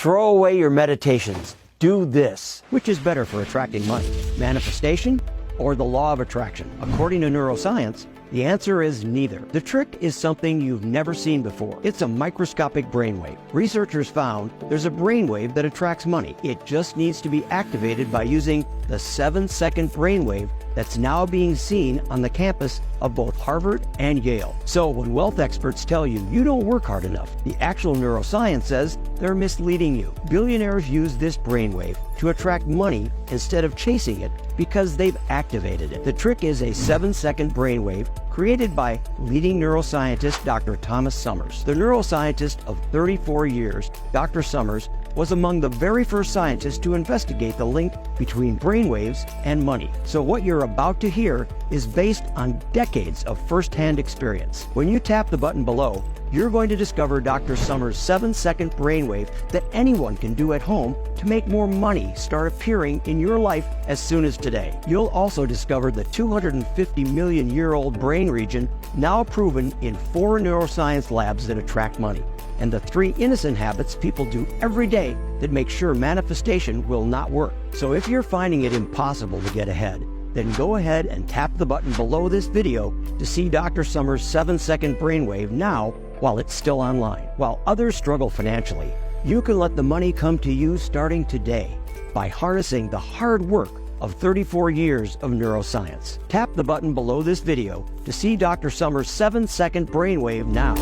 Throw away your meditations. Do this. Which is better for attracting money? Manifestation or the law of attraction? According to neuroscience, the answer is neither. The trick is something you've never seen before. It's a microscopic brainwave. Researchers found there's a brainwave that attracts money. It just needs to be activated by using the 7-second brainwave that's now being seen on the campus of both Harvard and Yale. So when wealth experts tell you you don't work hard enough, the actual neuroscience says they're misleading you. Billionaires use this brainwave to attract money instead of chasing it because they've activated it. The trick is a 7-second brainwave created by leading neuroscientist Dr. Thomas Summers. The neuroscientist of 34 years, Dr. Summers was among the very first scientists to investigate the link between brainwaves and money. So what you're about to hear is based on decades of first-hand experience. When you tap the button below, you're going to discover Dr. Summers' 7-second brainwave that anyone can do at home to make more money start appearing in your life as soon as today. You'll also discover the 250 million year old brain region now proven in 4 neuroscience labs that attract money, and the 3 innocent habits people do every day that make sure manifestation will not work. So if you're finding it impossible to get ahead, then go ahead and tap the button below this video to see Dr. Summers' 7-second brainwave now while it's still online. While others struggle financially, you can let the money come to you starting today by harnessing the hard work of 34 years of neuroscience. Tap the button below this video to see Dr. Summers' 7-second brainwave now.